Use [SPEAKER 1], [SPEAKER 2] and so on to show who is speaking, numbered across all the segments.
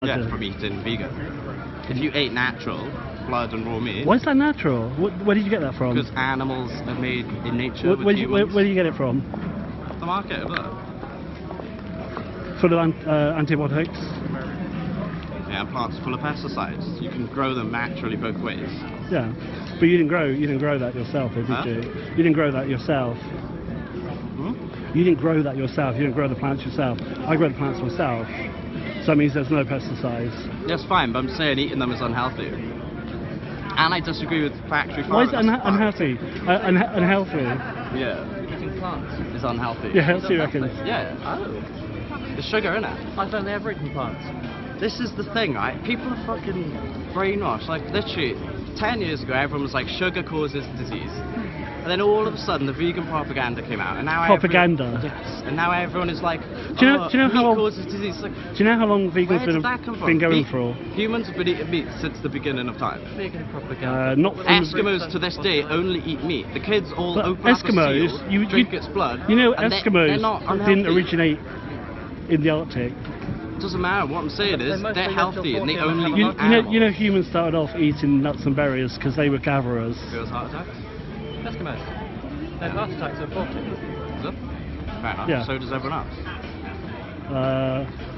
[SPEAKER 1] Yeah, from eating vegan. If you ate natural, blood and raw meat...
[SPEAKER 2] Why is that natural? Where did you get that from?
[SPEAKER 1] Because animals are made in nature with humans.
[SPEAKER 2] Where do you get it from?
[SPEAKER 1] Off the market, look.
[SPEAKER 2] Full of antibiotics?
[SPEAKER 1] Yeah, plants full of pesticides. You can grow them naturally both ways.
[SPEAKER 2] Yeah, but you didn't grow that yourself, did you? You didn't grow that yourself.
[SPEAKER 1] Hmm?
[SPEAKER 2] You didn't grow that yourself. You didn't grow the plants yourself. I grow the plants myself. So that means there's no pesticides.
[SPEAKER 1] That's fine, but I'm saying eating them is unhealthy. And I disagree with factory farming.
[SPEAKER 2] Why is it unhealthy? Unhealthy?
[SPEAKER 1] Yeah.
[SPEAKER 3] Eating plants
[SPEAKER 1] It's unhealthy.
[SPEAKER 2] Yeah, healthy, you reckon?
[SPEAKER 1] Yeah. Oh. There's sugar in it.
[SPEAKER 3] I've only ever eaten plants.
[SPEAKER 1] This is the thing, right? People are fucking brainwashed. Like, literally, 10 years ago, everyone was like, sugar causes disease. And then all of a sudden, the vegan propaganda came out, and now
[SPEAKER 2] propaganda.
[SPEAKER 1] Yes, and now everyone is like,
[SPEAKER 2] do you know how long
[SPEAKER 1] causes disease? Like,
[SPEAKER 2] do you know how long vegans been going for?
[SPEAKER 1] Humans have been eating meat since the beginning of time.
[SPEAKER 3] Vegan propaganda.
[SPEAKER 2] Not from
[SPEAKER 1] Eskimos to this day only eat meat. The kids all open
[SPEAKER 2] Eskimos,
[SPEAKER 1] up a seal, drink its blood.
[SPEAKER 2] You know,
[SPEAKER 1] and
[SPEAKER 2] Eskimos
[SPEAKER 1] they're not
[SPEAKER 2] didn't
[SPEAKER 1] unhealthy.
[SPEAKER 2] originate in the Arctic.
[SPEAKER 1] Doesn't matter. What I'm saying is they're healthy and they only eat
[SPEAKER 2] you know humans started off eating nuts and berries because they were gatherers.
[SPEAKER 1] Girls' heart attacks?
[SPEAKER 3] Eskimos. Their heart attacks are 40.
[SPEAKER 1] Is it? Fair enough.
[SPEAKER 2] Yeah.
[SPEAKER 1] So does everyone else.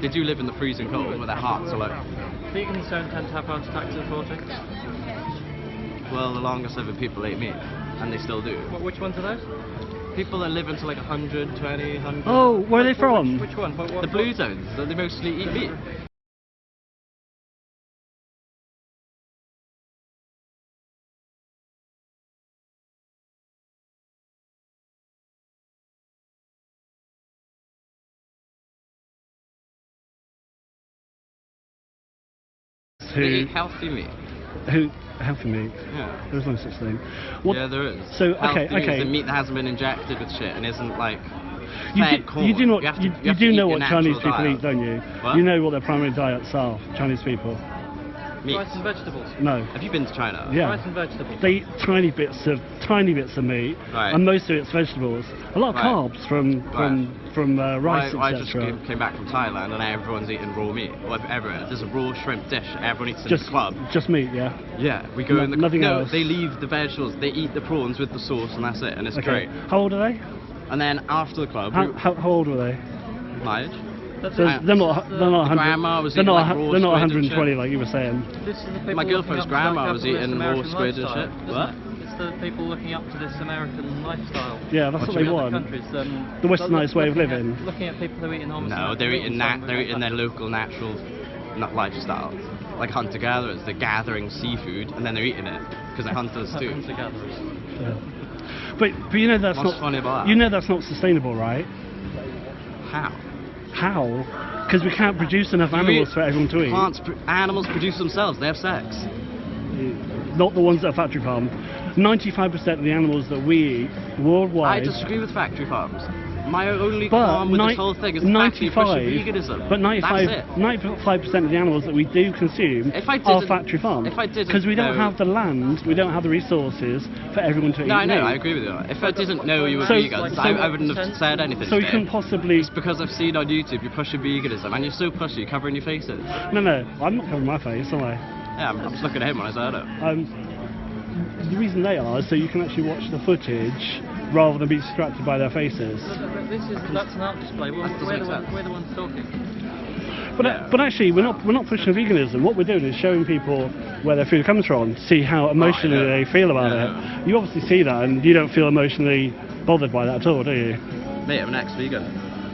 [SPEAKER 1] They do live in the freezing cold where their hearts are like...
[SPEAKER 3] Vegans don't tend to have heart attacks at 40.
[SPEAKER 1] Well, the longest ever people ate meat. And they still do.
[SPEAKER 3] Which ones are those?
[SPEAKER 1] People that live until like 120, 100...
[SPEAKER 2] Oh, where are they from?
[SPEAKER 3] Which one?
[SPEAKER 1] The blue zones. They mostly eat meat. They eat healthy meat.
[SPEAKER 2] Healthy meat?
[SPEAKER 1] Yeah.
[SPEAKER 2] There's no such thing.
[SPEAKER 1] Yeah, there is.
[SPEAKER 2] So,
[SPEAKER 1] healthy meat
[SPEAKER 2] okay.
[SPEAKER 1] is the meat that hasn't been injected with shit and isn't like...
[SPEAKER 2] You do know what Chinese people eat, don't you?
[SPEAKER 1] What?
[SPEAKER 2] You know what their primary diets are, Chinese people.
[SPEAKER 1] Meat.
[SPEAKER 3] Rice and vegetables.
[SPEAKER 2] No.
[SPEAKER 1] Have you been to China?
[SPEAKER 2] Yeah.
[SPEAKER 3] Rice and vegetables.
[SPEAKER 2] They eat tiny bits of meat,
[SPEAKER 1] right.
[SPEAKER 2] and most of it's vegetables. A lot of carbs from rice,
[SPEAKER 1] I just
[SPEAKER 2] etc.
[SPEAKER 1] came back from Thailand and everyone's eating raw meat. Well, everywhere. There's a raw shrimp dish everyone eats in the club.
[SPEAKER 2] Just meat, yeah.
[SPEAKER 1] Yeah, we go in the
[SPEAKER 2] nothing
[SPEAKER 1] No,
[SPEAKER 2] else.
[SPEAKER 1] they leave the vegetables. They eat the prawns with the sauce and that's it, and it's great.
[SPEAKER 2] How old are they?
[SPEAKER 1] And then after the club,
[SPEAKER 2] How old were they?
[SPEAKER 1] my age.
[SPEAKER 2] They're not 100.
[SPEAKER 1] Grandma was
[SPEAKER 2] They're
[SPEAKER 1] eating
[SPEAKER 2] not.
[SPEAKER 1] like raw
[SPEAKER 2] They're not
[SPEAKER 1] squid and
[SPEAKER 2] 120
[SPEAKER 1] shit.
[SPEAKER 2] like you were saying.
[SPEAKER 3] This is the people
[SPEAKER 1] My girlfriend's
[SPEAKER 3] looking up
[SPEAKER 1] grandma
[SPEAKER 3] to, like,
[SPEAKER 1] was
[SPEAKER 3] capitalist
[SPEAKER 1] eating raw
[SPEAKER 3] American
[SPEAKER 1] squid and
[SPEAKER 3] lifestyle,
[SPEAKER 1] shit.
[SPEAKER 3] isn't
[SPEAKER 1] What?
[SPEAKER 3] it? It's the people looking up to this American lifestyle.
[SPEAKER 2] Yeah, that's what they
[SPEAKER 3] In other
[SPEAKER 2] want.
[SPEAKER 3] countries,
[SPEAKER 2] The westernised way of
[SPEAKER 3] looking at-
[SPEAKER 2] living.
[SPEAKER 3] Looking at people who eat enormous
[SPEAKER 1] No,
[SPEAKER 3] amounts
[SPEAKER 1] they're
[SPEAKER 3] of
[SPEAKER 1] eating
[SPEAKER 3] meat
[SPEAKER 1] they're eating their local natural lifestyle. Like hunter-gatherers, they're gathering seafood and then they're eating it because they're hunters too.
[SPEAKER 3] hunter-gatherers.
[SPEAKER 2] Yeah. But you know that's
[SPEAKER 1] What's
[SPEAKER 2] not
[SPEAKER 1] funny about that?
[SPEAKER 2] You know that's not sustainable, right?
[SPEAKER 1] How?
[SPEAKER 2] How? Because we can't produce enough animals for everyone to eat.
[SPEAKER 1] Animals produce themselves. They have sex.
[SPEAKER 2] Not the ones that are factory farmed. 95% of the animals that we eat worldwide.
[SPEAKER 1] I disagree with factory farms. My only qualm with this whole thing is the fact that you push veganism.
[SPEAKER 2] But 95% of the animals that we do consume are factory farmed.
[SPEAKER 1] If I didn't
[SPEAKER 2] because we don't
[SPEAKER 1] know-
[SPEAKER 2] have the land, we don't have the resources for everyone to eat
[SPEAKER 1] No, I know,
[SPEAKER 2] meat.
[SPEAKER 1] I agree with you. If I didn't know you were
[SPEAKER 2] So-
[SPEAKER 1] vegans,
[SPEAKER 2] so-
[SPEAKER 1] I wouldn't have said anything
[SPEAKER 2] So we
[SPEAKER 1] today.
[SPEAKER 2] couldn't possibly.
[SPEAKER 1] It's because I've seen on YouTube you're pushing veganism and you're so pushy, covering your faces.
[SPEAKER 2] No, I'm not covering my face, am I?
[SPEAKER 1] Yeah, I'm just looking at him when I said it.
[SPEAKER 2] The reason they are is so you can actually watch the footage rather than be distracted by their faces.
[SPEAKER 3] That's an art display. We're
[SPEAKER 1] That doesn't make sense.
[SPEAKER 3] the ones talking.
[SPEAKER 2] But actually, we're not pushing veganism. What we're doing is showing people where their food comes from, see how emotionally they feel about it. You obviously see that, and you don't feel emotionally bothered by that at all, do you?
[SPEAKER 1] Mate, I'm an ex-vegan.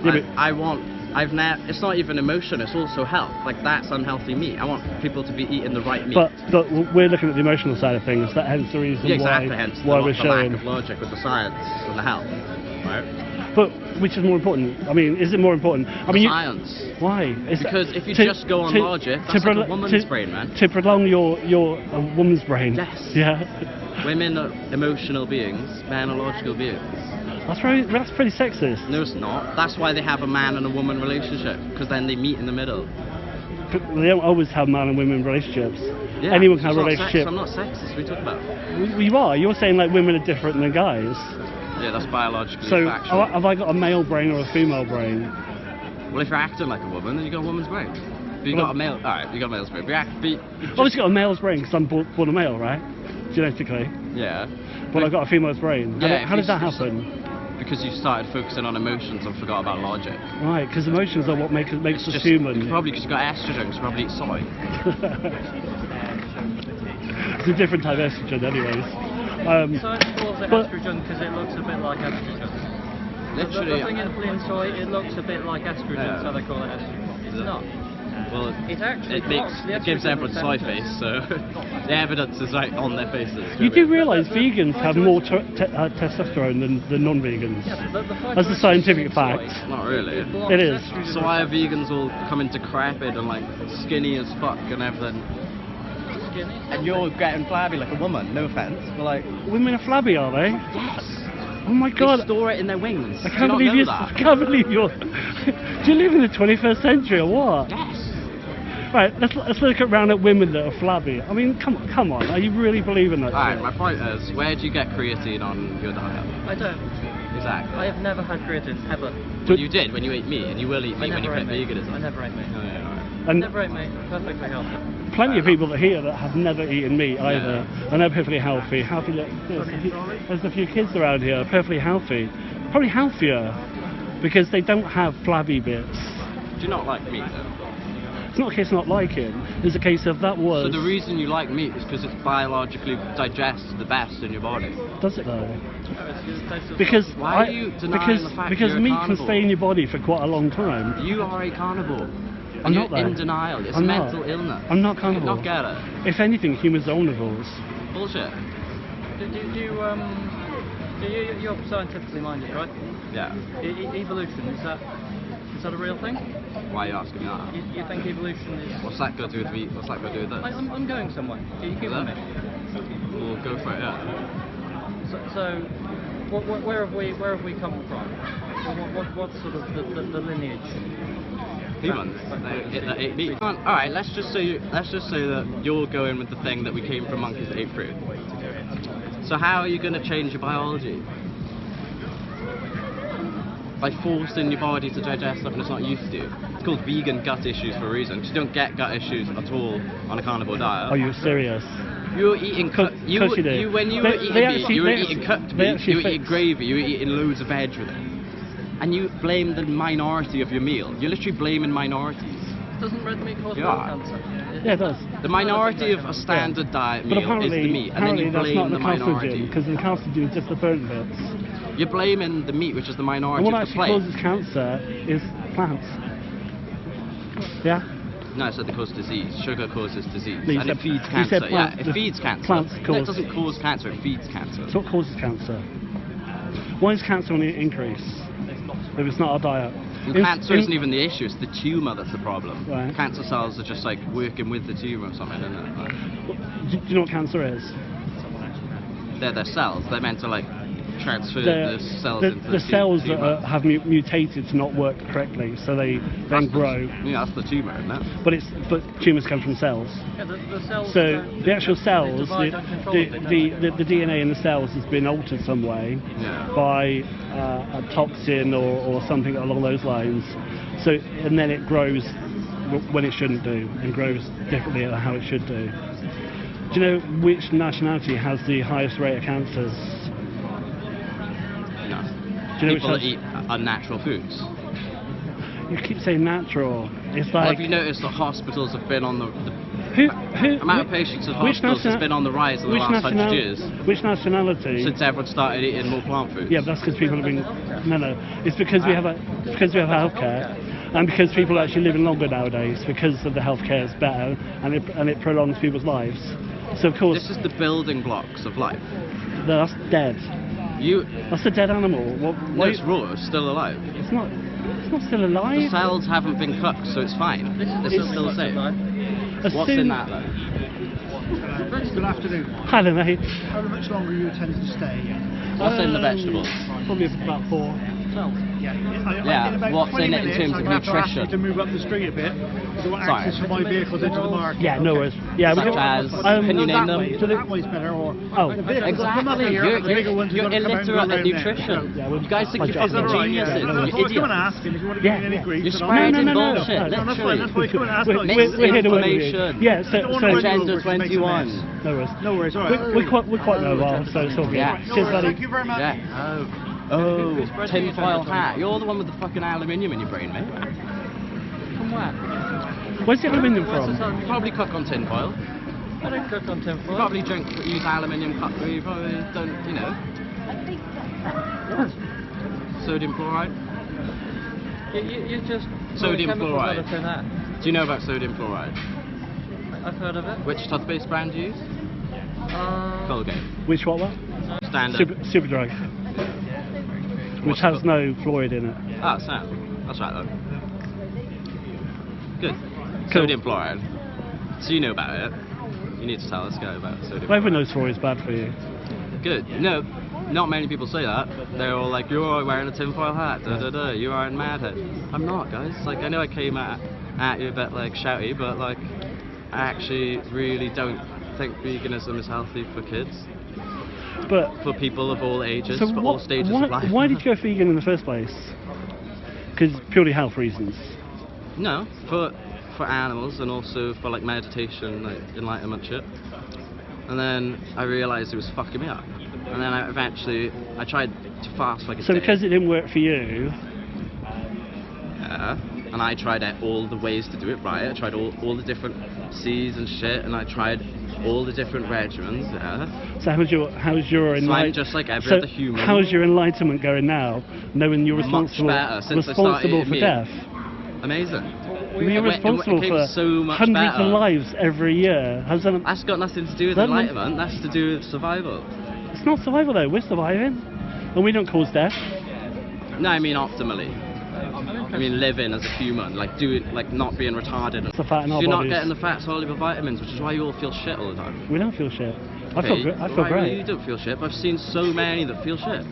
[SPEAKER 2] Yeah,
[SPEAKER 1] it's not even emotion, it's also health. Like, that's unhealthy meat. I want people to be eating the right meat.
[SPEAKER 2] But we're looking at the emotional side of things. That hence the reason
[SPEAKER 1] yeah, exactly, hence
[SPEAKER 2] why
[SPEAKER 1] the
[SPEAKER 2] we're showing.
[SPEAKER 1] lack of logic with the science and the health. Right?
[SPEAKER 2] But which is more important? I mean, is it more important? I mean,
[SPEAKER 1] science.
[SPEAKER 2] Why?
[SPEAKER 1] Because if you just go on logic, that's like a woman's brain, man.
[SPEAKER 2] To prolong your woman's brain.
[SPEAKER 1] Yes.
[SPEAKER 2] Yeah.
[SPEAKER 1] Women are emotional beings, men are logical beings.
[SPEAKER 2] That's pretty sexist.
[SPEAKER 1] No, it's not. That's why they have a man and a woman relationship, because then they meet in the middle.
[SPEAKER 2] But they don't always have man and women relationships.
[SPEAKER 1] Yeah,
[SPEAKER 2] Anyone can have a
[SPEAKER 1] it's not
[SPEAKER 2] relationship.
[SPEAKER 1] I'm not sexist. What are you talking about?
[SPEAKER 2] You are. You're saying like women are different than guys.
[SPEAKER 1] Yeah, that's biologically
[SPEAKER 2] So
[SPEAKER 1] factual.
[SPEAKER 2] have I got a male brain or a female brain?
[SPEAKER 1] Well, if you're acting like a woman, then you got a woman's brain. But you got a male. Alright, you got a male's brain.
[SPEAKER 2] Obviously got a male's brain because I'm born a male, right? Genetically.
[SPEAKER 1] Yeah.
[SPEAKER 2] But I've got a female's brain. How did that happen?
[SPEAKER 1] Because you started focusing on emotions and forgot about logic.
[SPEAKER 2] Right, because emotions are what makes us
[SPEAKER 1] just,
[SPEAKER 2] human.
[SPEAKER 1] Probably because you got estrogen, so probably eat soy.
[SPEAKER 2] It's a different type of estrogen, anyways.
[SPEAKER 3] Science calls it estrogen because it looks a bit like estrogen.
[SPEAKER 1] Literally.
[SPEAKER 3] The thing in soy, it looks a bit like estrogen, so they call it estrogen. It's not.
[SPEAKER 1] Well,
[SPEAKER 3] it
[SPEAKER 1] gives everyone soy face, so the evidence is right on their faces.
[SPEAKER 2] You do realise vegans have more testosterone than non-vegans?
[SPEAKER 3] Yeah,
[SPEAKER 2] That's a scientific fact.
[SPEAKER 1] Not really.
[SPEAKER 2] It is.
[SPEAKER 1] So why are vegans all coming decrepit and like skinny as fuck and everything?
[SPEAKER 3] Skinny?
[SPEAKER 1] And you're getting flabby like a woman, no offence, but like...
[SPEAKER 2] Women are flabby, are they?
[SPEAKER 1] Yes!
[SPEAKER 2] Oh my god!
[SPEAKER 1] They store it in their wings.
[SPEAKER 2] I can't believe you. I can't believe you're... Do you live in the 21st century or what?
[SPEAKER 1] Yes!
[SPEAKER 2] Right, let's look around at women that are flabby. I mean, come on, are you really believing that?
[SPEAKER 1] Alright, my point is, where do you get creatine on your diet?
[SPEAKER 3] I don't.
[SPEAKER 1] Exactly.
[SPEAKER 3] I have never had creatine, ever.
[SPEAKER 1] Well, you did when you ate meat, and you will eat meat when you quit
[SPEAKER 3] meat.
[SPEAKER 1] veganism.
[SPEAKER 3] I never ate meat.
[SPEAKER 1] Oh, yeah, alright.
[SPEAKER 2] And
[SPEAKER 3] Never ate meat. Perfectly healthy.
[SPEAKER 2] plenty of people that here that have never eaten meat either, and they're perfectly healthy. There's a few kids around here, perfectly healthy. Probably healthier, because they don't have flabby bits.
[SPEAKER 1] Do you not like meat, though?
[SPEAKER 2] It's not a case of not liking, it's a case of that was...
[SPEAKER 1] So the reason you like meat is because it biologically digests the best in your body.
[SPEAKER 2] Does it though?
[SPEAKER 3] Because
[SPEAKER 1] Why are you denying the fact
[SPEAKER 2] because
[SPEAKER 1] you're a
[SPEAKER 2] meat
[SPEAKER 1] carnivore?
[SPEAKER 2] can stay in your body for quite a long time.
[SPEAKER 1] You are a carnivore.
[SPEAKER 2] I'm
[SPEAKER 1] And
[SPEAKER 2] not
[SPEAKER 1] you're in
[SPEAKER 2] though.
[SPEAKER 1] denial. It's
[SPEAKER 2] I'm
[SPEAKER 1] a
[SPEAKER 2] not.
[SPEAKER 1] mental illness.
[SPEAKER 2] I'm not
[SPEAKER 1] You
[SPEAKER 2] carnivore.
[SPEAKER 1] not get it.
[SPEAKER 2] If anything, humans are omnivores.
[SPEAKER 1] Bullshit.
[SPEAKER 3] You're scientifically minded, right?
[SPEAKER 1] Yeah.
[SPEAKER 3] Evolution, is that a real thing?
[SPEAKER 1] Why are you asking me that?
[SPEAKER 3] You think evolution is...
[SPEAKER 1] What's that got to do with meat? What's that got to do with this?
[SPEAKER 3] I'm going somewhere. You keep with me.
[SPEAKER 1] We'll go for it, yeah.
[SPEAKER 3] So where have we come from? What's sort of the lineage?
[SPEAKER 1] Humans. They ate meat. Alright, let's just say that you're going with the thing that we came from monkeys that ate fruit. So how are you going to change your biology? By forcing your body to digest something it's not used to. It's called vegan gut issues for a reason, because you don't get gut issues at all on a carnivore diet.
[SPEAKER 2] Are you serious?
[SPEAKER 1] You were eating
[SPEAKER 2] Course you do.
[SPEAKER 1] when you were eating meat, you were eating cooked meat, you were eating gravy, you were eating loads of veg with it. And you blame the minority of your meal. You're literally blaming minorities.
[SPEAKER 3] Doesn't red meat cause
[SPEAKER 1] Yeah.
[SPEAKER 3] bone cancer?
[SPEAKER 2] Yeah, it does.
[SPEAKER 1] The minority of a standard diet
[SPEAKER 2] But
[SPEAKER 1] meal is the meat, and then you
[SPEAKER 2] that's not
[SPEAKER 1] blame
[SPEAKER 2] the
[SPEAKER 1] the minority.
[SPEAKER 2] because the carcinogen is just the burnt bits.
[SPEAKER 1] You're blaming the meat, which is the minority
[SPEAKER 2] And what
[SPEAKER 1] of the
[SPEAKER 2] actually
[SPEAKER 1] plate.
[SPEAKER 2] causes cancer is plants. Yeah?
[SPEAKER 1] No, I said they cause disease. Sugar causes disease,
[SPEAKER 2] No, you
[SPEAKER 1] and
[SPEAKER 2] said-
[SPEAKER 1] it feeds
[SPEAKER 2] you
[SPEAKER 1] cancer.
[SPEAKER 2] said plants-
[SPEAKER 1] Yeah, it feeds cancer.
[SPEAKER 2] plants
[SPEAKER 1] No, it
[SPEAKER 2] cause-
[SPEAKER 1] doesn't cause cancer. It feeds cancer.
[SPEAKER 2] So what causes cancer? Why is cancer on the increase if it's not our diet?
[SPEAKER 1] And cancer isn't even the issue. It's the tumor that's the problem.
[SPEAKER 2] Right.
[SPEAKER 1] Cancer cells are just like working with the tumor or something, isn't it? Like,
[SPEAKER 2] Do you know what cancer is?
[SPEAKER 1] they're their cells. They're meant to like transfer
[SPEAKER 2] The,
[SPEAKER 1] the cells
[SPEAKER 2] the,
[SPEAKER 1] into
[SPEAKER 2] the cells
[SPEAKER 1] tumor.
[SPEAKER 2] that have mutated to not work correctly, so they then grow.
[SPEAKER 1] Yeah, that's the tumor, isn't it?
[SPEAKER 2] But tumours come from cells.
[SPEAKER 3] Yeah, the cells.
[SPEAKER 2] So the actual cells,
[SPEAKER 3] divide uncontrollably,
[SPEAKER 2] the DNA in the cells has been altered some way
[SPEAKER 1] Yeah.
[SPEAKER 2] by a toxin or something along those lines. So and then it grows when it shouldn't do, and grows differently than how it should do. Do you know which nationality has the highest rate of cancers?
[SPEAKER 1] No.
[SPEAKER 2] Do you know
[SPEAKER 1] People
[SPEAKER 2] which
[SPEAKER 1] that eat unnatural foods.
[SPEAKER 2] You keep saying natural. It's
[SPEAKER 1] Well,
[SPEAKER 2] like
[SPEAKER 1] have you noticed that hospitals have been on the
[SPEAKER 2] who
[SPEAKER 1] amount of patients in
[SPEAKER 2] which
[SPEAKER 1] hospitals has been on the rise in the
[SPEAKER 2] which
[SPEAKER 1] last 100 years
[SPEAKER 2] Which nationality?
[SPEAKER 1] since everyone started eating more plant foods?
[SPEAKER 2] Yeah, but that's because people have been. No. It's because we have healthcare, and because people are actually living longer nowadays because of the healthcare is better, and it prolongs people's lives. So of course,
[SPEAKER 1] This is the building blocks of life.
[SPEAKER 2] that's dead. That's a dead animal.
[SPEAKER 1] No, it's raw, it's still alive.
[SPEAKER 2] It's not. It's not still
[SPEAKER 1] The
[SPEAKER 2] alive.
[SPEAKER 1] cells haven't been cooked, so it's fine. It's still safe.
[SPEAKER 2] As
[SPEAKER 1] What's
[SPEAKER 2] soon-
[SPEAKER 1] in that though?
[SPEAKER 4] Good afternoon.
[SPEAKER 2] Hello, mate.
[SPEAKER 4] How much longer are you intending to stay?
[SPEAKER 1] What's in the vegetables?
[SPEAKER 2] Probably about 4.
[SPEAKER 3] cells.
[SPEAKER 4] Yeah.
[SPEAKER 1] Yeah,
[SPEAKER 4] In about
[SPEAKER 1] what's
[SPEAKER 4] 20
[SPEAKER 1] in it in
[SPEAKER 4] minutes,
[SPEAKER 1] terms
[SPEAKER 4] I'm
[SPEAKER 1] of
[SPEAKER 4] gonna have to ask
[SPEAKER 1] nutrition?
[SPEAKER 4] you to move up the street a bit. Because I want
[SPEAKER 1] Sorry.
[SPEAKER 4] access for my vehicles into the market.
[SPEAKER 2] Yeah, no worries. Yeah, we
[SPEAKER 1] Such as, can you name
[SPEAKER 4] that
[SPEAKER 1] them?
[SPEAKER 4] way. So that way's better, or
[SPEAKER 2] Oh,
[SPEAKER 4] the vehicles will come up
[SPEAKER 1] Exactly,
[SPEAKER 4] here, and the bigger ones are
[SPEAKER 1] you're
[SPEAKER 4] gonna come out and go
[SPEAKER 1] illiterate at
[SPEAKER 4] around there.
[SPEAKER 1] nutrition.
[SPEAKER 2] Yeah, well,
[SPEAKER 1] You guys think
[SPEAKER 2] I
[SPEAKER 1] you're
[SPEAKER 2] get
[SPEAKER 4] Is that
[SPEAKER 1] fucking
[SPEAKER 4] alright? Yeah.
[SPEAKER 1] geniuses,
[SPEAKER 4] That's
[SPEAKER 1] you
[SPEAKER 4] why I was coming
[SPEAKER 1] idiots.
[SPEAKER 4] asking if you want to give me any
[SPEAKER 2] Yeah.
[SPEAKER 4] grief.
[SPEAKER 1] You're
[SPEAKER 4] but
[SPEAKER 1] spreading
[SPEAKER 2] no, no, no.
[SPEAKER 1] bullshit,
[SPEAKER 2] No,
[SPEAKER 4] that's
[SPEAKER 1] literally.
[SPEAKER 4] fine. That's why I come and ask.
[SPEAKER 2] We're here to work with you.
[SPEAKER 1] Misinformation.
[SPEAKER 2] Yeah, so
[SPEAKER 1] Agenda
[SPEAKER 4] Which makes a
[SPEAKER 1] 21.
[SPEAKER 4] mess.
[SPEAKER 2] no worries.
[SPEAKER 4] No worries, alright.
[SPEAKER 2] We're quite mobile, so it's all good.
[SPEAKER 1] Yeah.
[SPEAKER 2] Cheers, buddy.
[SPEAKER 4] Thank you very much.
[SPEAKER 1] Yeah. Oh, tinfoil hat. You're the one with the fucking aluminium in your brain, mate.
[SPEAKER 3] From where?
[SPEAKER 2] Where's the aluminium
[SPEAKER 3] Where's the
[SPEAKER 2] from?
[SPEAKER 3] sun?
[SPEAKER 1] You probably cook on tinfoil.
[SPEAKER 3] I don't cook on
[SPEAKER 1] You
[SPEAKER 3] tinfoil.
[SPEAKER 1] probably use aluminium cutlery. You probably don't, you know. Sodium chloride.
[SPEAKER 3] You just
[SPEAKER 1] Sodium
[SPEAKER 3] chemicals
[SPEAKER 1] chloride.
[SPEAKER 3] out of thin air.
[SPEAKER 1] Do you know about sodium chloride?
[SPEAKER 3] I've heard of it.
[SPEAKER 1] Which toothpaste brand do you use? Colgate.
[SPEAKER 2] Which what?
[SPEAKER 1] Standard.
[SPEAKER 2] Superdrug. Which
[SPEAKER 1] What's
[SPEAKER 2] has
[SPEAKER 1] the-
[SPEAKER 2] no fluoride in it.
[SPEAKER 1] Ah, Sam. That's right, though. Good.
[SPEAKER 2] Cool.
[SPEAKER 1] Sodium chloride. So you know about it. You need to tell this guy about sodium
[SPEAKER 2] Well, everyone
[SPEAKER 1] chloride.
[SPEAKER 2] knows fluoride is bad for you.
[SPEAKER 1] Good. No, not many people say that. They're all like, you're wearing a tinfoil hat, da da da, you are in madhead. I'm not, guys. Like, I know I came at you a bit, like, shouty, but, like, I actually really don't think veganism is healthy for kids,
[SPEAKER 2] But
[SPEAKER 1] for people of all ages,
[SPEAKER 2] so
[SPEAKER 1] for all stages
[SPEAKER 2] why,
[SPEAKER 1] of life.
[SPEAKER 2] why did you go vegan in the first place? Because purely health reasons.
[SPEAKER 1] No, for animals and also for like meditation, like enlightenment shit. And then I realised it was fucking me up. And then I tried to fast like a
[SPEAKER 2] So
[SPEAKER 1] day.
[SPEAKER 2] because it didn't work for you,
[SPEAKER 1] Yeah. And I tried out all the ways to do it right. I tried all the different C's and shit, and I tried all the different regimens. Yeah.
[SPEAKER 2] so how's your
[SPEAKER 1] So I'm
[SPEAKER 2] enlightenment?
[SPEAKER 1] just like every other human.
[SPEAKER 2] How's your enlightenment going now, knowing you're
[SPEAKER 1] Much
[SPEAKER 2] responsible
[SPEAKER 1] better since I
[SPEAKER 2] responsible
[SPEAKER 1] started
[SPEAKER 2] for
[SPEAKER 1] eating
[SPEAKER 2] death?
[SPEAKER 1] Amazing.
[SPEAKER 2] You're responsible
[SPEAKER 1] it became
[SPEAKER 2] for
[SPEAKER 1] so much
[SPEAKER 2] hundreds
[SPEAKER 1] better.
[SPEAKER 2] of lives every year. How's that?
[SPEAKER 1] That's got nothing to do with
[SPEAKER 2] That means-
[SPEAKER 1] enlightenment. That's to do with survival.
[SPEAKER 2] It's not survival though. We're surviving, and we don't cause death.
[SPEAKER 1] No, I mean optimally. I mean living as a human, like not being retarded.
[SPEAKER 2] It's the fat in our
[SPEAKER 1] You're not
[SPEAKER 2] bodies.
[SPEAKER 1] getting the fat soluble vitamins, which is why you all feel shit all the time.
[SPEAKER 2] We don't feel shit. I feel
[SPEAKER 1] Okay,
[SPEAKER 2] I feel
[SPEAKER 1] right, well, you
[SPEAKER 2] great.
[SPEAKER 1] don't feel shit, but I've seen so many that feel shit.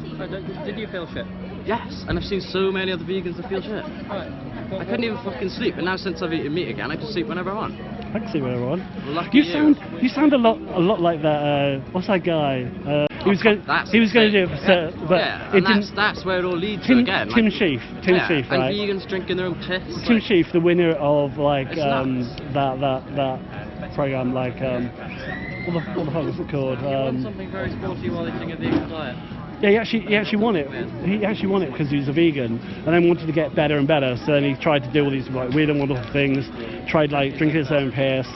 [SPEAKER 3] Did you feel shit?
[SPEAKER 1] Yes, and I've seen so many other vegans that feel shit.
[SPEAKER 3] Right.
[SPEAKER 1] I couldn't even fucking sleep, and now since I've eaten meat again, I can sleep whenever I want.
[SPEAKER 2] I can see where everyone.
[SPEAKER 1] Lucky
[SPEAKER 2] You sound a lot like that. What's that guy? He was going
[SPEAKER 1] That's
[SPEAKER 2] to do it
[SPEAKER 1] insane.
[SPEAKER 2] for but
[SPEAKER 1] Yeah,
[SPEAKER 2] it
[SPEAKER 1] and
[SPEAKER 2] didn't.
[SPEAKER 1] that's where it all leads to
[SPEAKER 2] Tim
[SPEAKER 1] again.
[SPEAKER 2] Tim
[SPEAKER 1] like,
[SPEAKER 2] Sheaf,
[SPEAKER 1] yeah,
[SPEAKER 2] Sheaf,
[SPEAKER 1] and
[SPEAKER 2] right?
[SPEAKER 1] vegans drinking their own piss.
[SPEAKER 2] Tim
[SPEAKER 1] like,
[SPEAKER 2] Sheaf, the winner of like
[SPEAKER 1] It's nuts.
[SPEAKER 2] that program, like what the fuck was it called?
[SPEAKER 3] You want something very sporty while eating a vegan diet.
[SPEAKER 2] Yeah, he actually won it. He actually won it because he was a vegan, and then wanted to get better and better. So then he tried to do all these like weird and wonderful things. Tried like drinking his own piss,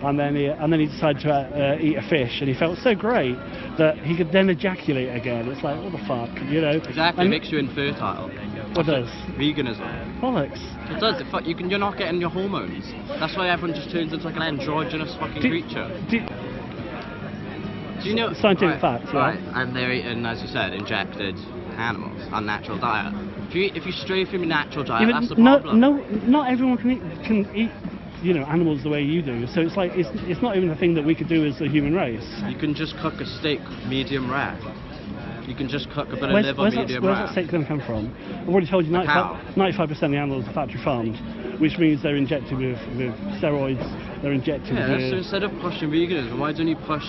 [SPEAKER 2] and then he decided to eat a fish, and he felt so great that he could then ejaculate again. It's like what the fuck, you know?
[SPEAKER 1] Exactly,
[SPEAKER 2] And
[SPEAKER 1] makes you infertile.
[SPEAKER 2] what does?
[SPEAKER 1] Veganism.
[SPEAKER 2] Bollocks.
[SPEAKER 1] It does. You're not getting your hormones. That's why everyone just turns into like an androgynous fucking creature. Do you know?
[SPEAKER 2] Scientific facts, yeah.
[SPEAKER 1] Right, and they're eating, as you said, injected animals, unnatural diet. If you stray from your natural diet,
[SPEAKER 2] Yeah, but
[SPEAKER 1] that's the problem.
[SPEAKER 2] not everyone can eat, you know, animals the way you do. So it's like it's not even a thing that we could do as a human race.
[SPEAKER 1] You can just cook a steak medium rare. You can just cook a bit of
[SPEAKER 2] Where's
[SPEAKER 1] liver
[SPEAKER 2] where's
[SPEAKER 1] medium
[SPEAKER 2] that
[SPEAKER 1] rare.
[SPEAKER 2] steak going to come from? I've already told you
[SPEAKER 1] A cow.
[SPEAKER 2] 95% of the animals are factory farmed, which means they're injected with steroids. They're injected
[SPEAKER 1] Yeah, so
[SPEAKER 2] with.
[SPEAKER 1] instead of pushing veganism, why don't you push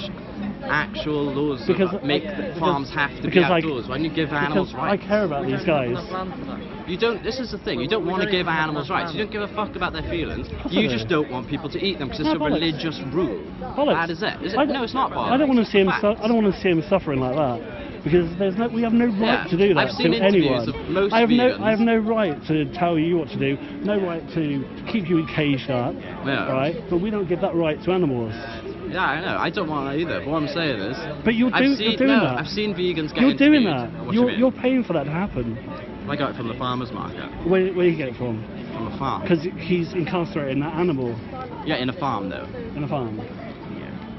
[SPEAKER 1] actual laws
[SPEAKER 2] Because
[SPEAKER 1] that make
[SPEAKER 2] because-
[SPEAKER 1] farms have to be
[SPEAKER 2] because I-
[SPEAKER 1] outdoors? Why don't you give animals
[SPEAKER 2] Because I
[SPEAKER 1] rights?
[SPEAKER 2] care about these guys.
[SPEAKER 3] Enough land for that.
[SPEAKER 1] You don't. This is the thing. You don't
[SPEAKER 3] We
[SPEAKER 1] want to
[SPEAKER 3] don't
[SPEAKER 1] give
[SPEAKER 3] even have
[SPEAKER 1] animals
[SPEAKER 3] enough
[SPEAKER 1] rights. You
[SPEAKER 3] land.
[SPEAKER 1] don't give a fuck about their feelings.
[SPEAKER 2] course
[SPEAKER 1] You
[SPEAKER 2] I
[SPEAKER 1] just
[SPEAKER 2] do.
[SPEAKER 1] don't want people to eat them because
[SPEAKER 2] No,
[SPEAKER 1] it's a
[SPEAKER 2] bollocks.
[SPEAKER 1] religious rule.
[SPEAKER 2] Bollocks.
[SPEAKER 1] That is it. Is it?
[SPEAKER 2] I don't-
[SPEAKER 1] No, it's not bollocks.
[SPEAKER 2] I don't want to see him.
[SPEAKER 1] Facts.
[SPEAKER 2] I don't want to see him suffering like that. Because we have no right
[SPEAKER 1] Yeah.
[SPEAKER 2] to do that
[SPEAKER 1] I've seen
[SPEAKER 2] to
[SPEAKER 1] interviews
[SPEAKER 2] anyone.
[SPEAKER 1] of most
[SPEAKER 2] I have
[SPEAKER 1] vegans.
[SPEAKER 2] no right to tell you what to do. No right to keep you caged up.
[SPEAKER 1] Yeah.
[SPEAKER 2] Right. But we don't give that right to animals.
[SPEAKER 1] Yeah, I know. I don't want that either. But what I'm saying is,
[SPEAKER 2] But you're doing that.
[SPEAKER 1] I've seen vegans get
[SPEAKER 2] You're doing
[SPEAKER 1] interviewed.
[SPEAKER 2] that.
[SPEAKER 1] What do you mean?
[SPEAKER 2] You're paying for that to happen.
[SPEAKER 1] I got it from the farmer's market,
[SPEAKER 2] Where do you get it from?
[SPEAKER 1] from a farm.
[SPEAKER 2] Because he's incarcerating that animal
[SPEAKER 1] Yeah, in a farm though.
[SPEAKER 2] in a farm.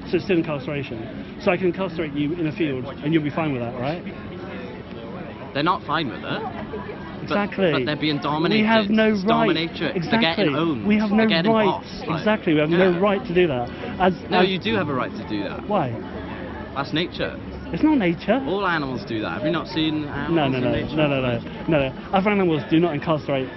[SPEAKER 2] So it's still incarceration. So I can incarcerate you in a field and you'll be fine with that, right?
[SPEAKER 1] They're not fine with it.
[SPEAKER 2] Exactly.
[SPEAKER 1] But they're being dominated.
[SPEAKER 2] We have no
[SPEAKER 1] It's
[SPEAKER 2] right.
[SPEAKER 1] dominatrix.
[SPEAKER 2] Exactly.
[SPEAKER 1] They're getting owned.
[SPEAKER 2] We have no
[SPEAKER 1] They're getting
[SPEAKER 2] right.
[SPEAKER 1] bossed, like.
[SPEAKER 2] Exactly. We have
[SPEAKER 1] Yeah.
[SPEAKER 2] no right to do that.
[SPEAKER 1] No, you do have a right to do that.
[SPEAKER 2] Why?
[SPEAKER 1] That's nature.
[SPEAKER 2] It's not nature.
[SPEAKER 1] All animals do that. Have you not seen
[SPEAKER 2] No,
[SPEAKER 1] animals in nature?
[SPEAKER 2] no. Other animals do not incarcerate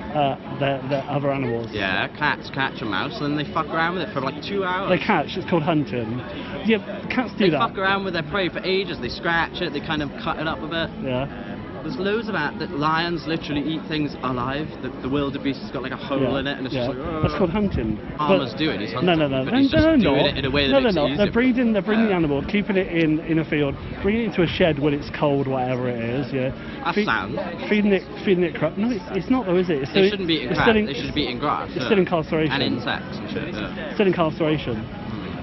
[SPEAKER 2] their other animals.
[SPEAKER 1] Yeah, cats catch a mouse and they fuck around with it for like 2 hours.
[SPEAKER 2] They catch. It's called hunting. Yeah, cats do
[SPEAKER 1] They
[SPEAKER 2] that.
[SPEAKER 1] fuck around with their prey for ages. They scratch it. They kind of cut it up a bit.
[SPEAKER 2] Yeah.
[SPEAKER 1] There's loads of that lions literally eat things alive. The wildebeest has got like a hole in it, and it's just like.
[SPEAKER 2] That's called hunting.
[SPEAKER 1] Farmer's doing. He's hunting.
[SPEAKER 2] No.
[SPEAKER 1] But he's just doing it in a way that makes it easier.
[SPEAKER 2] They're breeding the animal, keeping it in a field, bringing it into a shed when it's cold, whatever it is. Yeah.
[SPEAKER 1] That's sound.
[SPEAKER 2] Feeding it crap. No, it's not though, is it?
[SPEAKER 1] They shouldn't be eating crap. They should be eating grass.
[SPEAKER 2] It's still incarceration.
[SPEAKER 1] And insects and shit. Yeah.
[SPEAKER 2] Still incarceration.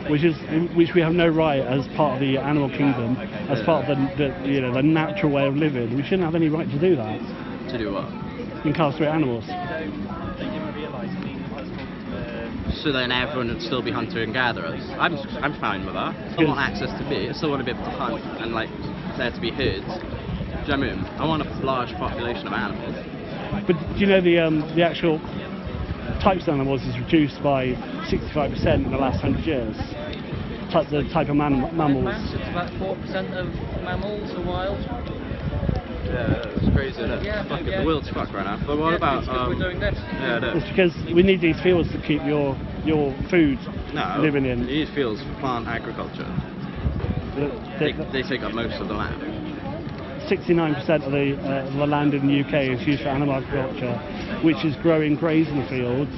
[SPEAKER 2] Which we have no right as part of the animal kingdom, as part of the natural way of living. We shouldn't have any right to do that.
[SPEAKER 1] To do what?
[SPEAKER 2] Incarcerate animals.
[SPEAKER 1] So then everyone would still be hunter and gatherers. I'm fine with that. I still want access to meat. I still want to be able to hunt and like there to be herds. Do you know what I mean? I want a large population of animals.
[SPEAKER 2] But do you know the actual types of animals is reduced by 65% in the last 100 years. The type of mammals.
[SPEAKER 3] It's about 4% of mammals are wild.
[SPEAKER 1] Yeah, it's crazy, isn't it?
[SPEAKER 3] Yeah,
[SPEAKER 1] The world's fucked right now. But what about?
[SPEAKER 3] We're doing this.
[SPEAKER 1] Yeah, it
[SPEAKER 2] It's
[SPEAKER 1] is.
[SPEAKER 2] because we need these fields to keep your food living in.
[SPEAKER 1] You need fields for plant agriculture. They take up most of the land.
[SPEAKER 2] 69% of the land in the UK is used for animal agriculture, which is growing grazing fields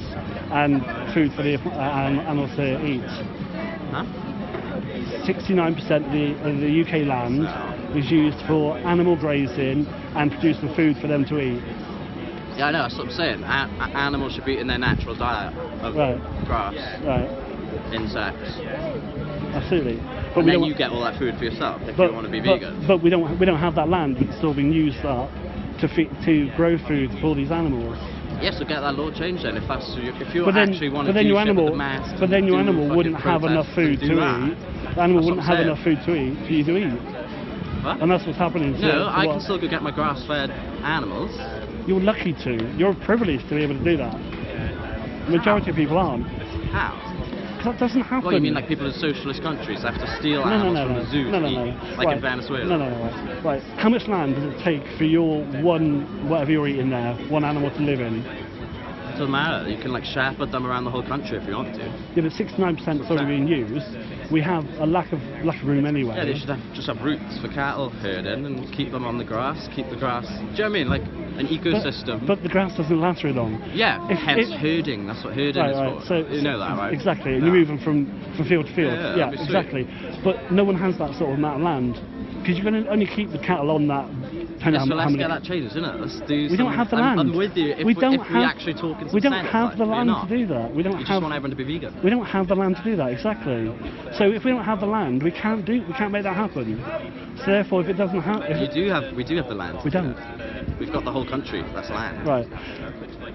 [SPEAKER 2] and food for the animals to eat.
[SPEAKER 1] Huh?
[SPEAKER 2] 69% of the UK land is used for animal grazing and producing food for them to eat.
[SPEAKER 1] Yeah, I know, that's what I'm saying. Animals should be eating their natural diet of grass, insects.
[SPEAKER 2] Absolutely. But
[SPEAKER 1] And then you get all that food for yourself if you want to be vegan.
[SPEAKER 2] But we don't have that land. It's still being used up to grow food for these animals.
[SPEAKER 1] Yes, so get that law changed then. If you
[SPEAKER 2] But then,
[SPEAKER 1] actually want
[SPEAKER 2] but
[SPEAKER 1] to
[SPEAKER 2] then
[SPEAKER 1] do
[SPEAKER 2] your
[SPEAKER 1] shit
[SPEAKER 2] animal,
[SPEAKER 1] with the mass,
[SPEAKER 2] but then your
[SPEAKER 1] do
[SPEAKER 2] animal
[SPEAKER 1] fucking
[SPEAKER 2] wouldn't have enough
[SPEAKER 1] protests
[SPEAKER 2] food
[SPEAKER 1] and
[SPEAKER 2] to
[SPEAKER 1] do that.
[SPEAKER 2] eat. The animal
[SPEAKER 1] That's
[SPEAKER 2] wouldn't
[SPEAKER 1] what
[SPEAKER 2] have
[SPEAKER 1] I'm
[SPEAKER 2] enough food to eat for you to eat.
[SPEAKER 1] What?
[SPEAKER 2] And that's what's happening.
[SPEAKER 1] No, I can still go get my grass-fed animals.
[SPEAKER 2] You're lucky to. You're privileged to be able to do that. The majority of people aren't.
[SPEAKER 1] How?
[SPEAKER 2] Because that doesn't happen.
[SPEAKER 1] What, you mean like people in socialist countries have to steal animals from the zoo to eat, like in Venezuela?
[SPEAKER 2] No. Right. How much land does it take for your whatever you're eating there, one animal to live in?
[SPEAKER 1] It doesn't matter. You can like shepherd them around the whole country if you want to.
[SPEAKER 2] Yeah, but 69% is already being used. We have a lack of room anyway.
[SPEAKER 1] Yeah, they should just have routes for cattle herding and keep them on the grass, keep the grass. Do you know what I mean? Like an ecosystem.
[SPEAKER 2] But the grass doesn't last very long.
[SPEAKER 1] Yeah, hence herding. That's what herding is for.
[SPEAKER 2] So,
[SPEAKER 1] you know that, right?
[SPEAKER 2] Exactly. And you move them from field to field.
[SPEAKER 1] Yeah,
[SPEAKER 2] exactly. But no one has that sort of amount of land because you're going to only keep the cattle on that.
[SPEAKER 1] So let's get that changed, isn't it? Let's do.
[SPEAKER 2] We don't have the land.
[SPEAKER 1] I'm with you. If we actually talk in some
[SPEAKER 2] We don't
[SPEAKER 1] sense,
[SPEAKER 2] have the land
[SPEAKER 1] not.
[SPEAKER 2] to do that. We don't
[SPEAKER 1] You
[SPEAKER 2] have.
[SPEAKER 1] just want everyone to be vegan.
[SPEAKER 2] We don't have the land to do that. Exactly. So if we don't have the land, we can't make that happen. So therefore, if it doesn't happen,
[SPEAKER 1] We do have the land.
[SPEAKER 2] We don't.
[SPEAKER 1] We've got the whole country. That's land.
[SPEAKER 2] Right.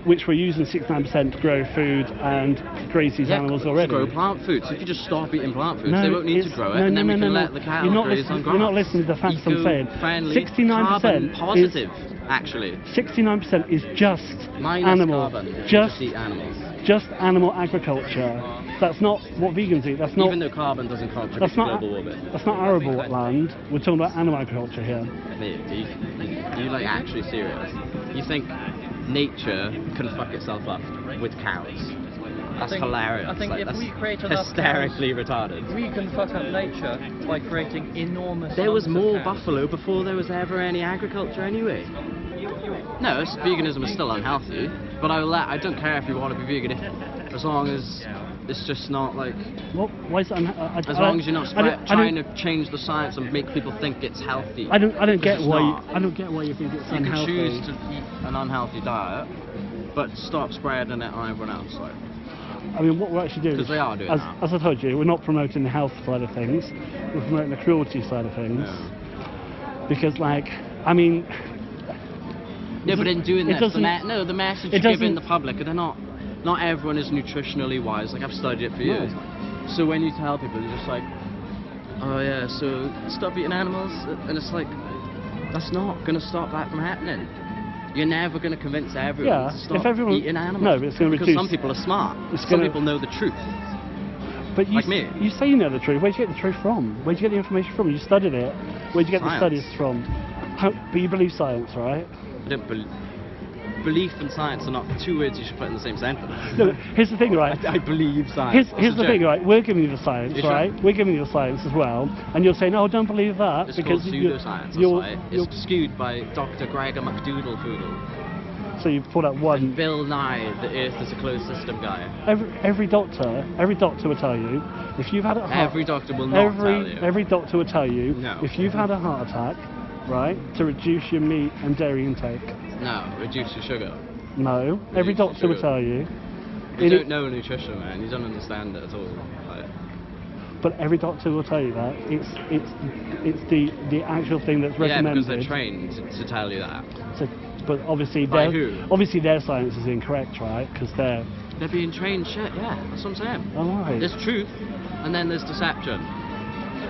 [SPEAKER 2] Which we're using 69% to grow food and graze these animals already.
[SPEAKER 1] To grow plant food. So if you just stop eating plant foods, they won't need to grow it, and then we can let the cattle graze on grass.
[SPEAKER 2] You're not listening to the facts I'm saying.
[SPEAKER 1] 69% carbon positive, actually.
[SPEAKER 2] 69% is just
[SPEAKER 1] Minus
[SPEAKER 2] animal,
[SPEAKER 1] carbon.
[SPEAKER 2] just
[SPEAKER 1] eat animals.
[SPEAKER 2] Just animal agriculture. That's not what vegans eat. That's not.
[SPEAKER 1] Even though carbon doesn't contribute
[SPEAKER 2] that's
[SPEAKER 1] to
[SPEAKER 2] not,
[SPEAKER 1] global warming.
[SPEAKER 2] That's not arable land. We're talking about animal agriculture here.
[SPEAKER 1] Mate, are you like actually serious? You think nature can fuck itself up with cows? That's hilarious.
[SPEAKER 3] I think
[SPEAKER 1] like,
[SPEAKER 3] if
[SPEAKER 1] that's
[SPEAKER 3] we create enough
[SPEAKER 1] hysterically
[SPEAKER 3] cows,
[SPEAKER 1] retarded.
[SPEAKER 3] we can fuck up nature by creating enormous.
[SPEAKER 1] There was
[SPEAKER 3] numbers of
[SPEAKER 1] more
[SPEAKER 3] cows.
[SPEAKER 1] buffalo before there was ever any agriculture anyway. No, veganism is still unhealthy, but I don't care if you want to be vegan, as long as it's just not like.
[SPEAKER 2] Well, why is that
[SPEAKER 1] as long as you're not trying to change the science and make people think it's healthy.
[SPEAKER 2] I don't get why.
[SPEAKER 1] I
[SPEAKER 2] don't get why you think it's
[SPEAKER 1] you
[SPEAKER 2] unhealthy.
[SPEAKER 1] You can choose to eat an unhealthy diet, but stop spreading it on everyone else. Like.
[SPEAKER 2] I mean, what we're actually doing,
[SPEAKER 1] because they are doing
[SPEAKER 2] as I told you, we're not promoting the health side of things. We're promoting the cruelty side of things.
[SPEAKER 1] Yeah.
[SPEAKER 2] Because, like, I mean.
[SPEAKER 1] Yeah, but in doing this, the message you're giving the public, they're not everyone is nutritionally wise. Like I've studied it for years. So when you tell people, you're just like, oh yeah, so stop eating animals, and it's like, that's not gonna stop that from happening. You're never gonna convince everyone to stop eating animals.
[SPEAKER 2] No, but it's gonna
[SPEAKER 1] because some people are smart. Some people know the truth.
[SPEAKER 2] But
[SPEAKER 1] like me.
[SPEAKER 2] You say you know the truth. Where'd you get the truth from? Where'd you get the information from? You studied it. Where'd you get the
[SPEAKER 1] Science.
[SPEAKER 2] studies from? But you believe science, right?
[SPEAKER 1] I don't belief and science are not two words you should put in the same sentence.
[SPEAKER 2] No, here's the thing, right?
[SPEAKER 1] I believe science.
[SPEAKER 2] Here's the thing, right? We're giving you the science,
[SPEAKER 1] You sure?
[SPEAKER 2] right? We're giving you the science as well, and you're saying, "Oh, don't believe that,"
[SPEAKER 1] It's
[SPEAKER 2] because
[SPEAKER 1] called pseudoscience. It's skewed by Dr. Gregor McDoodle-Foodle.
[SPEAKER 2] So you pulled out one.
[SPEAKER 1] Bill Nye, the Earth is a closed system guy.
[SPEAKER 2] Every doctor will tell you if you've had a heart.
[SPEAKER 1] Every doctor will not tell you.
[SPEAKER 2] Every doctor will tell you
[SPEAKER 1] No.
[SPEAKER 2] if you've had a heart attack, right, to reduce your meat and dairy intake.
[SPEAKER 1] No, reduce your sugar.
[SPEAKER 2] No, every
[SPEAKER 1] Reduce your
[SPEAKER 2] doctor will
[SPEAKER 1] sugar.
[SPEAKER 2] tell you.
[SPEAKER 1] You don't know nutrition, man. You don't understand it at all. Like,
[SPEAKER 2] But every doctor will tell you that it's the actual thing that's
[SPEAKER 1] yeah,
[SPEAKER 2] recommended.
[SPEAKER 1] because they're trained to tell you that.
[SPEAKER 2] So, but obviously
[SPEAKER 1] By
[SPEAKER 2] their science is incorrect, right? Because they're
[SPEAKER 1] They're being trained shit, yeah. That's what I'm saying.
[SPEAKER 2] all right.
[SPEAKER 1] There's truth, and then there's deception.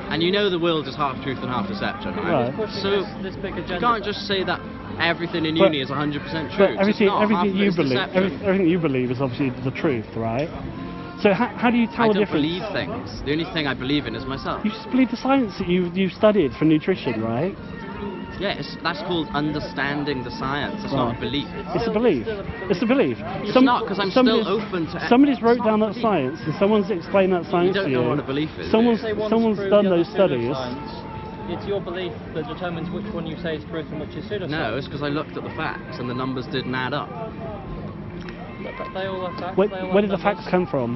[SPEAKER 1] And you know the world is half truth and half deception, right?
[SPEAKER 2] Right.
[SPEAKER 1] So
[SPEAKER 3] this big agenda.
[SPEAKER 1] you can't just say that everything in
[SPEAKER 2] But-
[SPEAKER 1] uni is 100% true.
[SPEAKER 2] But everything,
[SPEAKER 1] it's not. Half
[SPEAKER 2] everything
[SPEAKER 1] of
[SPEAKER 2] you
[SPEAKER 1] it's
[SPEAKER 2] believe,
[SPEAKER 1] deception.
[SPEAKER 2] everything you believe is obviously the truth, right? So how do you tell
[SPEAKER 1] I
[SPEAKER 2] the
[SPEAKER 1] don't
[SPEAKER 2] difference?
[SPEAKER 1] believe things. The only thing I believe in is myself.
[SPEAKER 2] You just believe the science that you've studied for nutrition, right?
[SPEAKER 1] Yes, that's called understanding the science. It's not
[SPEAKER 2] Right.
[SPEAKER 1] a belief.
[SPEAKER 2] It's a belief. It's a belief.
[SPEAKER 1] It's not, 'cause I'm still
[SPEAKER 2] somebody's-
[SPEAKER 1] open to-
[SPEAKER 2] Somebody's
[SPEAKER 1] it's
[SPEAKER 2] wrote
[SPEAKER 1] not
[SPEAKER 2] down
[SPEAKER 1] a
[SPEAKER 2] that
[SPEAKER 1] belief.
[SPEAKER 2] science, and someone's explained that science
[SPEAKER 1] don't
[SPEAKER 2] to
[SPEAKER 1] know
[SPEAKER 2] you.
[SPEAKER 1] what a belief is,
[SPEAKER 2] Someone's
[SPEAKER 1] do you?
[SPEAKER 3] Say one
[SPEAKER 2] someone's
[SPEAKER 3] is
[SPEAKER 2] done
[SPEAKER 3] true, the
[SPEAKER 2] those
[SPEAKER 3] other
[SPEAKER 2] studies.
[SPEAKER 3] pseudoscience. It's your belief that determines which one you say is truth and which is pseudoscience.
[SPEAKER 1] No, it's because I looked at the facts and the numbers didn't add up.
[SPEAKER 3] But they all have facts.
[SPEAKER 2] Where,
[SPEAKER 3] they all
[SPEAKER 2] where
[SPEAKER 3] have
[SPEAKER 2] did the facts
[SPEAKER 3] numbers.
[SPEAKER 2] come from?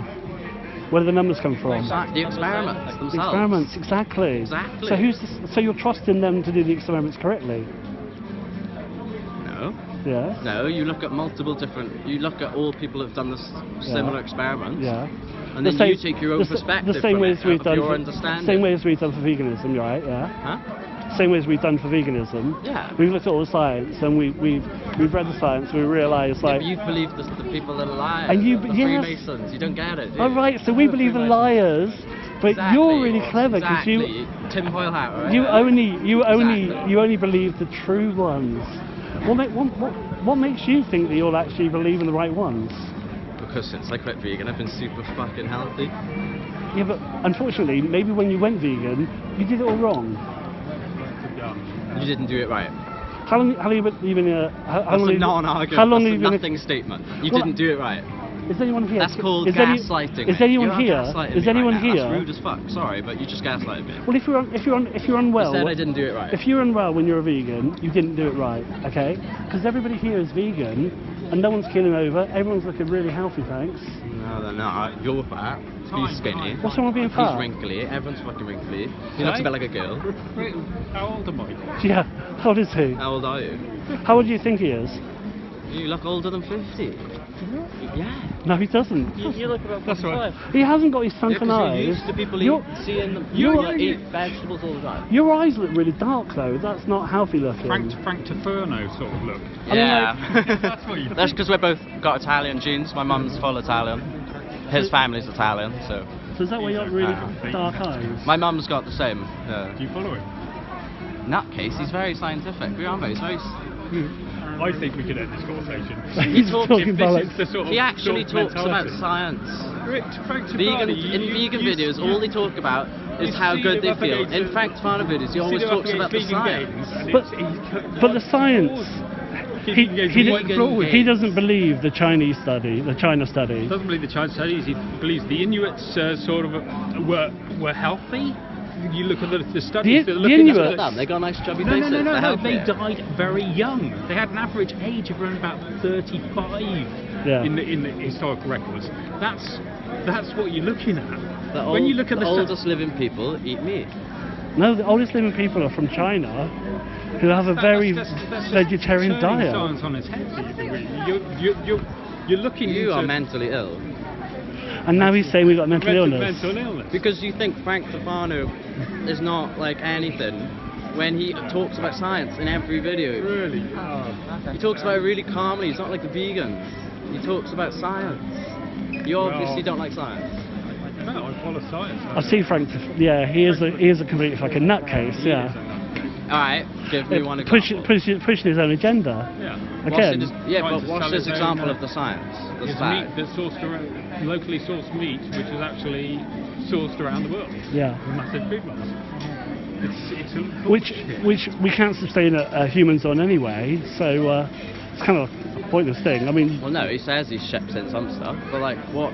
[SPEAKER 2] Where do the numbers come from?
[SPEAKER 1] The experiments
[SPEAKER 2] The
[SPEAKER 1] themselves.
[SPEAKER 2] experiments, exactly.
[SPEAKER 1] Exactly.
[SPEAKER 2] So so you're trusting them to do the experiments correctly?
[SPEAKER 1] No.
[SPEAKER 2] Yes.
[SPEAKER 1] No, you look at multiple different. You look at all people who've done this similar experiments.
[SPEAKER 2] Yeah.
[SPEAKER 1] And
[SPEAKER 2] The
[SPEAKER 1] then
[SPEAKER 2] same-
[SPEAKER 1] you take your own
[SPEAKER 2] the s-
[SPEAKER 1] perspective
[SPEAKER 2] the same
[SPEAKER 1] from
[SPEAKER 2] way
[SPEAKER 1] it,
[SPEAKER 2] as we've
[SPEAKER 1] of
[SPEAKER 2] done
[SPEAKER 1] your
[SPEAKER 2] for,
[SPEAKER 1] understanding.
[SPEAKER 2] same way as we've done for veganism, right? Yeah.
[SPEAKER 1] Huh?
[SPEAKER 2] Same way as we've done for veganism.
[SPEAKER 1] Yeah.
[SPEAKER 2] We've looked at all the science and we've read the science. We realised
[SPEAKER 1] Yeah,
[SPEAKER 2] like.
[SPEAKER 1] but you believe the people that are liars.
[SPEAKER 2] And you-
[SPEAKER 1] the
[SPEAKER 2] yes.
[SPEAKER 1] Freemasons. You don't get it. Do you?
[SPEAKER 2] All right, so we
[SPEAKER 1] The
[SPEAKER 2] believe in
[SPEAKER 1] Freemasons.
[SPEAKER 2] liars, but you're really clever because
[SPEAKER 1] Exactly. Tinfoil hat, right?
[SPEAKER 2] you
[SPEAKER 1] Exactly.
[SPEAKER 2] only believe the true ones. What makes you think that you'll actually believe in the right ones?
[SPEAKER 1] Because since I quit vegan, I've been super fucking healthy.
[SPEAKER 2] Yeah, but unfortunately, maybe when you went vegan, you did it all wrong.
[SPEAKER 1] You didn't do it right.
[SPEAKER 2] How long have you been? How
[SPEAKER 1] That's
[SPEAKER 2] long
[SPEAKER 1] a
[SPEAKER 2] have you-
[SPEAKER 1] non-argument.
[SPEAKER 2] How long
[SPEAKER 1] That's
[SPEAKER 2] have
[SPEAKER 1] a
[SPEAKER 2] you been?
[SPEAKER 1] nothing statement. You
[SPEAKER 2] Well,
[SPEAKER 1] didn't do it right.
[SPEAKER 2] Is anyone here?
[SPEAKER 1] That's called
[SPEAKER 2] is any-
[SPEAKER 1] gaslighting.
[SPEAKER 2] Is
[SPEAKER 1] mate.
[SPEAKER 2] anyone
[SPEAKER 1] You are
[SPEAKER 2] here?
[SPEAKER 1] gaslighting
[SPEAKER 2] Is
[SPEAKER 1] me
[SPEAKER 2] anyone
[SPEAKER 1] right now.
[SPEAKER 2] here?
[SPEAKER 1] That's rude as fuck. Sorry, but you just gaslighted me.
[SPEAKER 2] Well, if you're unwell,
[SPEAKER 1] You said I didn't do it right.
[SPEAKER 2] if you're unwell when you're a vegan, you didn't do it right, okay? Because everybody here is vegan, and no one's killing over. Everyone's looking really healthy, thanks.
[SPEAKER 1] No, they're not. You're fat. He's skinny.
[SPEAKER 2] What's wrong with being
[SPEAKER 1] He's
[SPEAKER 2] fat?
[SPEAKER 1] wrinkly. Everyone's fucking wrinkly. He looks a bit like a girl.
[SPEAKER 4] How old am I?
[SPEAKER 2] Yeah. How old is he?
[SPEAKER 1] How old are you?
[SPEAKER 2] How old do you think he is?
[SPEAKER 1] You look older than 50. Yeah.
[SPEAKER 2] No, he doesn't.
[SPEAKER 3] You look about
[SPEAKER 4] That's right.
[SPEAKER 3] 45.
[SPEAKER 2] He hasn't got his
[SPEAKER 1] Yeah,
[SPEAKER 2] sunken
[SPEAKER 1] 'cause
[SPEAKER 2] eyes.
[SPEAKER 1] you're used to people
[SPEAKER 2] Your-
[SPEAKER 1] seeing them.
[SPEAKER 2] you're-
[SPEAKER 1] You eat vegetables all the time.
[SPEAKER 2] Your eyes look really dark though. That's not healthy looking.
[SPEAKER 4] Frank Taferno sort of look.
[SPEAKER 1] Yeah.
[SPEAKER 4] That's what you
[SPEAKER 1] That's because we're both got Italian genes. My mum's full Italian. His family's Italian, so.
[SPEAKER 2] So is that why you got really
[SPEAKER 1] Ah.
[SPEAKER 2] dark eyes?
[SPEAKER 1] My mum's got the same.
[SPEAKER 4] Do you follow him?
[SPEAKER 1] Nutcase, he's very scientific. Remember, he's very.
[SPEAKER 4] I think we could end this conversation.
[SPEAKER 2] He's
[SPEAKER 1] talks-
[SPEAKER 2] talking
[SPEAKER 4] If
[SPEAKER 2] about
[SPEAKER 4] this is the sort of
[SPEAKER 1] He actually
[SPEAKER 4] sort of
[SPEAKER 1] talks about
[SPEAKER 4] mentality.
[SPEAKER 1] science.
[SPEAKER 4] Frank
[SPEAKER 1] Vegan,
[SPEAKER 4] Taferno,
[SPEAKER 1] in vegan videos, all they talk about is
[SPEAKER 4] you've
[SPEAKER 1] how
[SPEAKER 4] seen
[SPEAKER 1] good
[SPEAKER 4] him
[SPEAKER 1] they
[SPEAKER 4] up
[SPEAKER 1] feel.
[SPEAKER 4] against
[SPEAKER 1] In
[SPEAKER 4] the-
[SPEAKER 1] Frank Tafano videos, he always talks about the science.
[SPEAKER 2] But the science. He doesn't believe the Chinese study, the China study.
[SPEAKER 4] doesn't believe the Chinese studies. He believes the Inuits sort of were healthy. You look at the studies.
[SPEAKER 2] The
[SPEAKER 4] that look at
[SPEAKER 2] Inuits-
[SPEAKER 1] Look at them, they got nice chubby
[SPEAKER 4] No,
[SPEAKER 1] faces.
[SPEAKER 4] no, no, no,
[SPEAKER 1] They're
[SPEAKER 4] no.
[SPEAKER 1] healthy.
[SPEAKER 4] They died very young. They had an average age of around about 35
[SPEAKER 2] Yeah.
[SPEAKER 4] in the historical records. That's what you're looking at.
[SPEAKER 1] The
[SPEAKER 4] When you look at
[SPEAKER 1] the
[SPEAKER 4] the stu-
[SPEAKER 1] oldest living people eat meat.
[SPEAKER 2] No, the oldest living people are from China, who have a very
[SPEAKER 4] that's
[SPEAKER 2] vegetarian
[SPEAKER 4] turning
[SPEAKER 2] diet.
[SPEAKER 4] science on its head. You're looking
[SPEAKER 1] You
[SPEAKER 4] into
[SPEAKER 1] are mentally ill.
[SPEAKER 2] And now he's saying we've got mental illness.
[SPEAKER 4] mental illness.
[SPEAKER 1] Because you think Frank Tafano is not like anything when he talks about science in every video.
[SPEAKER 4] Really?
[SPEAKER 1] He talks about it really calmly. He's not like the vegans. He talks about science. You obviously don't like science.
[SPEAKER 4] No, I follow science.
[SPEAKER 2] I see Frank. Yeah, he is a complete fucking nutcase. Yeah,
[SPEAKER 1] Alright, give me one example.
[SPEAKER 2] pushing his own agenda.
[SPEAKER 4] Yeah.
[SPEAKER 2] Again,
[SPEAKER 1] But what's his example of the science? The
[SPEAKER 4] It's
[SPEAKER 1] fact.
[SPEAKER 4] meat that's sourced around, locally sourced meat, which is actually sourced around the world.
[SPEAKER 2] yeah.
[SPEAKER 4] Massive food loss. It's a
[SPEAKER 2] which
[SPEAKER 4] bullshit.
[SPEAKER 2] we can't sustain humans on anyway. So it's kind of a pointless thing. I mean,
[SPEAKER 1] Well, no, he says he's shipped in some stuff, but like, what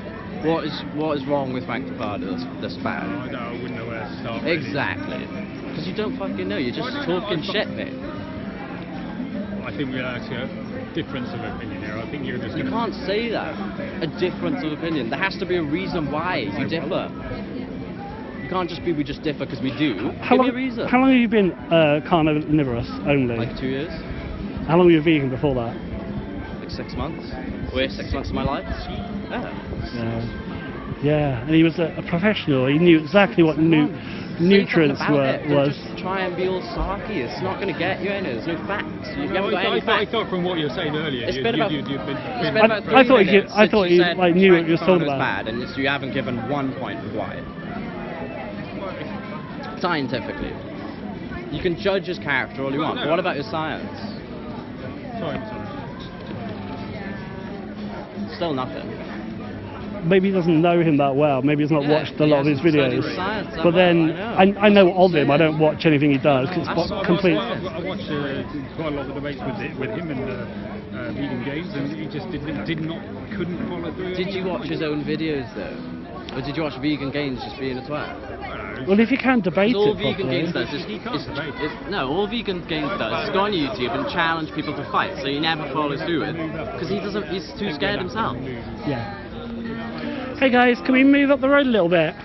[SPEAKER 1] is wrong with Frank Depardieu that's bad?
[SPEAKER 4] I wouldn't know where to start. Really.
[SPEAKER 1] Exactly. Because you don't fucking know. You're just talking shit, mate.
[SPEAKER 4] I think we're actually a difference of opinion here. I think you're just.
[SPEAKER 1] You can't say that. A difference of opinion. There has to be a reason why you differ. You can't just be we just differ because we do. Give me a reason.
[SPEAKER 2] How long have you been carnivorous only?
[SPEAKER 1] Like 2 years?
[SPEAKER 2] How long were you vegan before that?
[SPEAKER 1] Like 6 months? Wait, 6 months of my life?
[SPEAKER 2] Yeah, and he was a professional. He knew exactly what nutrients was.
[SPEAKER 1] Just try and be all sarky. It's not going to get you anywhere. There's no facts. You haven't got any
[SPEAKER 4] I
[SPEAKER 1] facts.
[SPEAKER 4] thought from what you were saying earlier,
[SPEAKER 1] It's been about-
[SPEAKER 4] you've been
[SPEAKER 1] It's been about 3
[SPEAKER 2] I thought he-
[SPEAKER 1] minutes
[SPEAKER 2] I thought
[SPEAKER 1] since
[SPEAKER 2] he,
[SPEAKER 1] you said
[SPEAKER 2] like, knew what
[SPEAKER 1] Frank
[SPEAKER 2] he was talking
[SPEAKER 1] Depardieu's
[SPEAKER 2] about.
[SPEAKER 1] bad, and you haven't given one point of why. Scientifically. You can judge his character all you want, but what about his science?
[SPEAKER 4] Sorry.
[SPEAKER 1] Still nothing.
[SPEAKER 2] Maybe he doesn't know him that well. Maybe he's not
[SPEAKER 1] Yeah,
[SPEAKER 2] watched a lot of his
[SPEAKER 1] he hasn't
[SPEAKER 2] videos.
[SPEAKER 1] studied science that
[SPEAKER 2] But then
[SPEAKER 1] well,
[SPEAKER 2] I know of him. I don't watch anything he does because
[SPEAKER 1] That's
[SPEAKER 2] it's
[SPEAKER 1] what
[SPEAKER 2] complete.
[SPEAKER 4] I watched quite a lot of the debates with him and vegan games, and he just couldn't follow through.
[SPEAKER 1] Did you watch his own videos though? Or did you watch Vegan Games just being a twat?
[SPEAKER 2] Well, if you can't debate
[SPEAKER 1] All
[SPEAKER 2] it
[SPEAKER 1] Vegan
[SPEAKER 2] properly,
[SPEAKER 1] Games does no, all Vegan Games does is go on YouTube and challenge people to fight, so he never follows through it because he's too scared himself.
[SPEAKER 2] yeah. Hey guys, can we move up the road a little bit?